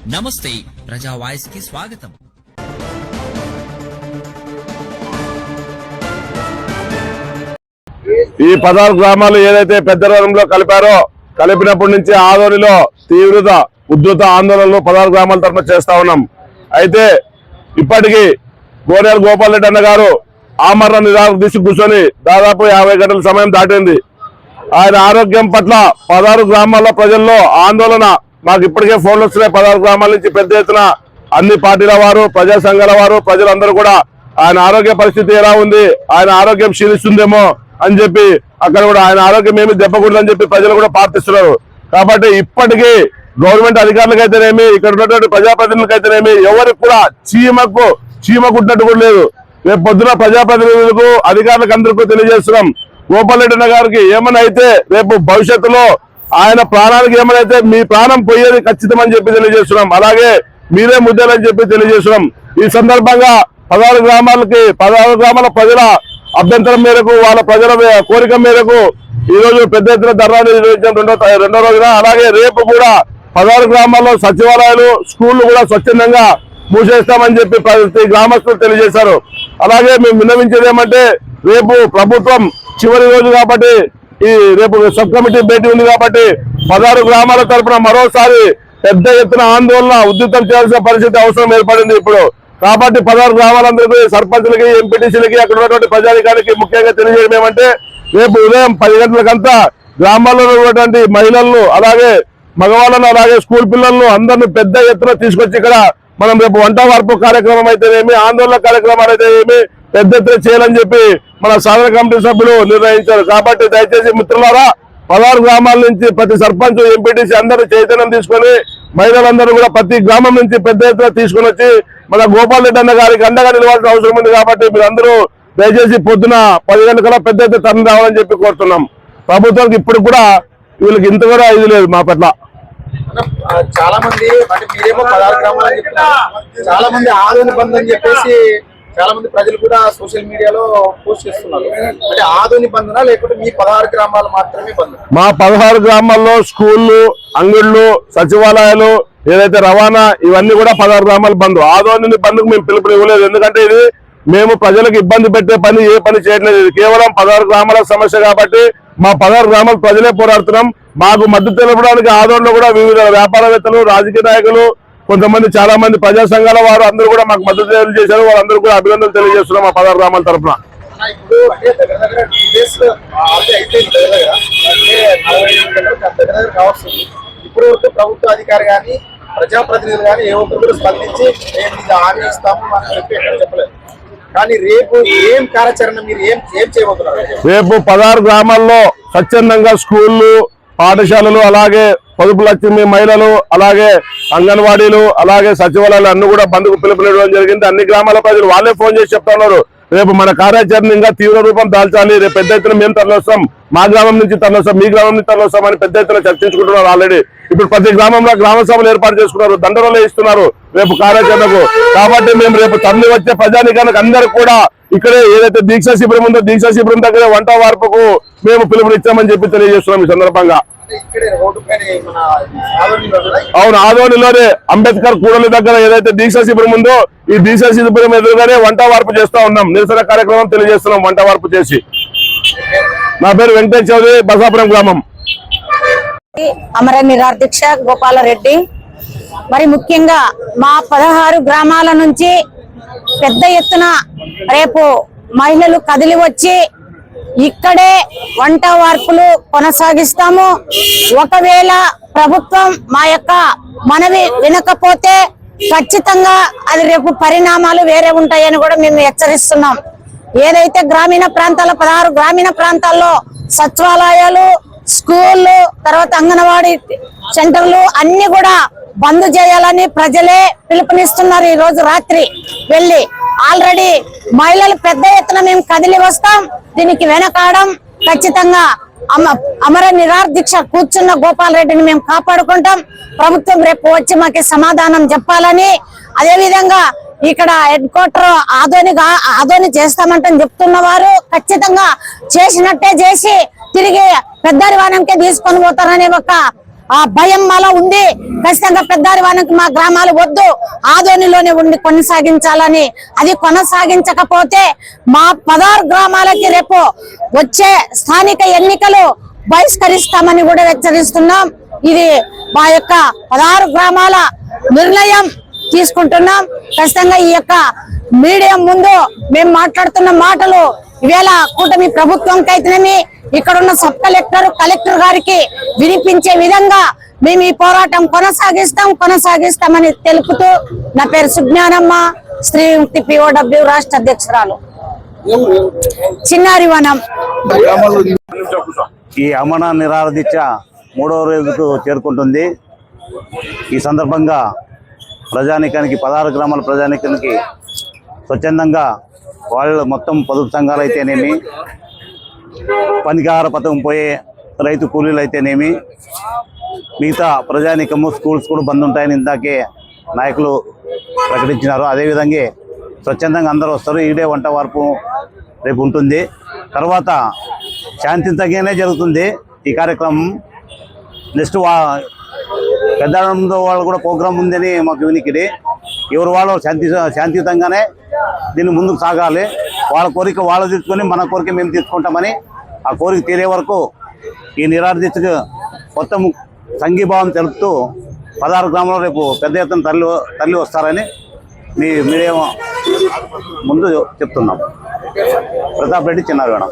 నమస్తే ప్రజా వాయిస్ కి స్వాగతం. ఈ 16 గ్రామాలు ఏదైతే పెద్ద రంగంలో కలిపినప్పటి నుంచి ఆదోనిలో ఉధృత ఆందోళనలు 16 గ్రామాల తరఫున చేస్తా ఉన్నాం. అయితే ఇప్పటికీ గోనేరు గోపాల్ రెడ్డి అన్న గారు ఆమరణ నిరాహార దీక్ష కూర్చొని దాదాపు 50 గంటల సమయం దాటింది. ఆయన ఆరోగ్యం పట్ల 16 గ్రామాల ప్రజల్లో ఆందోళన. మాకు ఇప్పటికే ఫోన్లు వస్తున్నాయి 16 గ్రామాల నుంచి పెద్ద ఎత్తున అన్ని పార్టీల వారు, ప్రజా సంఘాల వారు, ప్రజలందరూ కూడా ఆయన ఆరోగ్య పరిస్థితి ఎలా ఉంది, ఆయన ఆరోగ్యం క్షీణిస్తుందేమో అని చెప్పి అక్కడ కూడా ఆయన ఆరోగ్యం ఏమి దెబ్బకూడదని చెప్పి ప్రజలు కూడా ప్రార్థిస్తున్నారు. కాబట్టి ఇప్పటికీ గవర్నమెంట్ అధికారులకైతేనేమి, ఇక్కడ ఉన్నటువంటి ప్రజాప్రతినిధులకైతేనేమి ఎవరికి కూడా చీమ కుట్టినట్టు కూడా లేదు. రేపు పొద్దున ప్రజాప్రతినిధులకు, అధికారులకు అందరికీ తెలియజేస్తున్నాం, గోపాల్ రెడ్డి గారికి ఏమైనా అయితే రేపు భవిష్యత్తులో ఆయన ప్రాణానికి ఏమైనా అయితే మీ ప్రాణం పోయేది ఖచ్చితం అని చెప్పి తెలియజేస్తున్నాం. అలాగే మీరే ముద్దాలని చెప్పి తెలియజేస్తున్నాం. ఈ సందర్భంగా 16 గ్రామాల ప్రజల అభ్యంతరం మేరకు, వాళ్ళ ప్రజల కోరిక మేరకు ఈ రోజు పెద్ద ఎత్తున ధర్నా నిర్వహించిన రెండో రోజున, అలాగే రేపు కూడా 16 గ్రామాల్లో సచివాలయాలు, స్కూళ్లు కూడా స్వచ్ఛందంగా మూసేస్తామని చెప్పి ప్రతి గ్రామస్తులు తెలియజేశారు. అలాగే మేము విన్నవించేది ఏమంటే, రేపు ప్రభుత్వం చివరి రోజు కాబట్టి రేపు సబ్ కమిటీ భేటీ ఉంది కాబట్టి 16 గ్రామాల తరఫున మరోసారి పెద్ద ఎత్తున ఆందోళన ఉధృతం చేయాల్సిన పరిస్థితి అవసరం ఏర్పడింది ఇప్పుడు. కాబట్టి 16 గ్రామాలందరికీ, సర్పంచులకి, ఎంపీటీసీలకి, అక్కడ ఉన్నటువంటి ప్రజానికానికి ముఖ్యంగా తెలియజేయడం ఏమంటే, రేపు ఉదయం 10 గంటలకంతా గ్రామాల్లో ఉన్నటువంటి మహిళలను, అలాగే మగవాళ్ళను, అలాగే స్కూల్ పిల్లలను అందరినీ పెద్ద ఎత్తున తీసుకొచ్చి ఇక్కడ మనం రేపు వంట వార్పు కార్యక్రమం అయితేనేమి, ఆందోళన కార్యక్రమాలు అయితేనేమి పెద్ద ఎత్తున చేయాలని చెప్పి మన సాధన కమిటీ సభ్యులు నిర్ణయించారు. కాబట్టి దయచేసి మిత్రులారా, 16 గ్రామాల నుంచి ప్రతి సర్పంచ్, ఎంపీటీసీ అందరూ చైతన్యం తీసుకొని మహిళలందరూ కూడా ప్రతి గ్రామం నుంచి పెద్ద ఎత్తున తీసుకుని వచ్చి మన గోపాల్ రెడ్డి అన్న గారికి అండగా నిలవాల్సిన అవసరం ఉంది. కాబట్టి మీరందరూ దయచేసి పొద్దున 10 గంటల పెద్ద ఎత్తున తరలి రావాలని చెప్పి కోరుతున్నాం. ప్రభుత్వానికి ఇప్పుడు కూడా వీళ్ళకి ఇంత కూడా ఇది లేదు మా పట్ల. చాలా మంది అంటే మీరేమో 16 గ్రామాలు అని చెప్తున్నారు, చాలా మంది ఆదోని బంద్ అని చెప్పేసి చాలా మంది ప్రజలు కూడా సోషల్ మీడియాలో పోస్ట్ చేస్తున్నారు. అంటే ఆదోని బంధనా లేకపోతే మీ 16 గ్రామాలు మాత్రమే బంద్? మా 16 గ్రామాల్లో స్కూళ్ళు, అంగళ్ళు, సచివాలయాలు, ఏదైతే రవాణా, ఇవన్నీ కూడా 16 గ్రామాలు బంద్. ఆదోని బంద్కు మేము పిలుపుని ఇవ్వలేదు. ఎందుకంటే ఇది మేము ప్రజలకు ఇబ్బంది పెట్టే పని ఏ పని చేయట్లేదు. ఇది కేవలం 16 గ్రామాల సమస్య కాబట్టి మా 16 గ్రామాల ప్రజలే పోరాడుతున్నాం. మాకు మద్దతు తెలపడానికి ఆదోళనలో కూడా వివిధ వ్యాపారవేత్తలు, రాజకీయ నాయకులు, కొంతమంది చాలా మంది ప్రజా సంఘాల వారు అందరూ కూడా మాకు మద్దతు తెలియజేశారు. వాళ్ళందరూ కూడా అభినందనలు తెలియజేస్తున్నాం మా 16 గ్రామాల తరఫున. ఇప్పుడు వరకు ప్రభుత్వ అధికారి కానీ, ప్రజాప్రతినిధులు కానీ ఏ ఒక్కరు కూడా స్పందించి మేము ఇది హామీ ఇస్తాము అని చెప్పి ఎక్కడ చెప్పలేదు. కానీ రేపు ఏం కార్యాచరణ, మీరు ఏం చేయబోతున్నారు? రేపు 16 గ్రామాల్లో స్వచ్ఛందంగా స్కూళ్ళు, పాఠశాలలు, అలాగే పొదుపు లక్ష్మి మహిళలు, అలాగే అంగన్వాడీలు, అలాగే సచివాలయాలు అన్ని కూడా బంద్కు పిలుపునివ్వడం జరిగింది. అన్ని గ్రామాల ప్రజలు వాళ్ళే ఫోన్ చేసి చెప్తా ఉన్నారు, రేపు మన కార్యాచరణ ఇంకా తీవ్ర రూపం దాల్చాలి, రేపు పెద్ద ఎత్తున మేము తరలిస్తాం, మా గ్రామం నుంచి తరలిస్తాం, మీ గ్రామం నుంచి తరలిస్తాం అని పెద్ద ఎత్తున చర్చించుకుంటున్నారు. ఆల్రెడీ ఇప్పుడు ప్రతి గ్రామంలో గ్రామ సభలు ఏర్పాటు చేసుకున్నారు, దండలు ఇస్తున్నారు రేపు కార్యాచరణకు. కాబట్టి మేము రేపు తరలి వచ్చే ప్రజానికానికి అందరూ కూడా ఇక్కడే ఏదైతే దీక్షా శిబిరం ఉందో దీక్షా శిబిరం దగ్గర వంట వార్పుకు మేము పిలుపునిచ్చామని చెప్పి తెలియజేస్తున్నాం ఈ సందర్భంగా. అవును, ఆదోనిలోనే అంబేద్కర్ కూడలి దగ్గర ఏదైతే దీక్షా శిబిరం ఉందో ఈ దీక్షా శిబిరం ఎదురుగానే వంట వార్పు చేస్తా ఉన్నాం. నిరసన కార్యక్రమం తెలియజేస్తున్నాం వంట వార్పు చేసి. నా పేరు వెంకటేష్ చౌదరి, బసాపురం గ్రామం. అమర నిరాహార దీక్ష గోపాలరెడ్డి. మరి ముఖ్యంగా మా 16 గ్రామాల నుంచి పెద్ద ఎత్తున రేపు మహిళలు కదిలి వచ్చి ఇక్కడే వంట వార్పులు కొనసాగిస్తాము. ఒకవేళ ప్రభుత్వం మా యొక్క మనవి వినకపోతే ఖచ్చితంగా అది రేపు పరిణామాలు వేరే ఉంటాయని కూడా మేము హెచ్చరిస్తున్నాం. ఏదైతే గ్రామీణ ప్రాంతాల 16 గ్రామీణ ప్రాంతాల్లో సచివాలయాలు, స్కూళ్ళు, తర్వాత అంగన్వాడీ సెంటర్లు అన్ని కూడా బంద్ చేయాలని ప్రజలే పిలుపునిస్తున్నారు. ఈ రోజు రాత్రి వెళ్ళి ఆల్రెడీ మహిళలు పెద్ద ఎత్తున మేము కదిలి వస్తాం. దీనికి వెనకాడం ఖచ్చితంగా అమర నిరాహార దీక్ష కూర్చున్న గోపాల్ రెడ్డిని మేము కాపాడుకుంటాం. ప్రభుత్వం రేపు వచ్చి మాకు సమాధానం చెప్పాలని, అదే విధంగా ఇక్కడ హెడ్ క్వార్టర్ ఆదోని చేస్తామంటని చెప్తున్న వారు ఖచ్చితంగా చేసినట్టే చేసి తిరిగి పెద్దరివానంకే తీసుకొని పోతారనే ఒక ఆ భయం మాలో ఉంది. ఖచ్చితంగా పెద్దారివానికి మా గ్రామాలు వద్దు, ఆదోనిలోనే ఉండి కొనసాగించాలని. అది కొనసాగించకపోతే మా 16 గ్రామాలకి రేపు వచ్చే స్థానిక ఎన్నికలు బహిష్కరిస్తామని కూడా హెచ్చరిస్తున్నాం. ఇది మా యొక్క 16 గ్రామాల నిర్ణయం తీసుకుంటున్నాం. ఖచ్చితంగా ఈ యొక్క మీడియా ముందు మేము మాట్లాడుతున్న మాటలు ఈవేళ కూటమి ప్రభుత్వంకైతేనేమి, ఇక్కడున్న సబ్ కలెక్టర్ గారికి వినిపించే విధంగా మేము ఈ పోరాటం కొనసాగిస్తామని తెలుపుతూ, నా పేరు సుజ్ఞానమ్మ, శ్రీముక్తి POW రాష్ట్ర అధ్యక్షురాలు, చిన్నారివనం. ఈ అమరణ నిరాహార దీక్ష 3వ రోజుకు చేరుకుంటుంది. ఈ సందర్భంగా ప్రజానీకానికి 16 గ్రామాల ప్రజానీకానికి స్వచ్ఛందంగా వాళ్ళు మొత్తం పొదుపు సంఘాలు అయితేనేమి, పనికార పథకం పోయే రైతు కూలీలు అయితేనేమి, మిగతా ప్రజానీకము స్కూల్స్ కూడా బంద్ ఉంటాయని ఇందాకే నాయకులు ప్రకటించినారు. అదేవిధంగా స్వచ్ఛందంగా అందరూ వస్తారు. ఈడే వంట వార్పు రేపు ఉంటుంది. తర్వాత శాంతియుతంగానే జరుగుతుంది ఈ కార్యక్రమం. నెక్స్ట్ పెద్ద వాళ్ళు కూడా ప్రోగ్రాం ఉందని మాకు వినికిడి. ఎవరు వాళ్ళు శాంతియుతంగానే దీన్ని ముందుకు సాగాలి. వాళ్ళ కోరిక వాళ్ళు తీసుకొని మన కోరిక మేము తీసుకుంటామని, ఆ కోరిక తీరే వరకు ఈ నిరాహార దీక్షకు మొత్తం సంఘీభావం తెలుపుతూ 16 గ్రామంలో రేపు పెద్ద ఎత్తున తరలి వస్తారని మీ మీడియా ముందు చెప్తున్నాం. ప్రతాప్ రెడ్డి, చిన్నారివనం.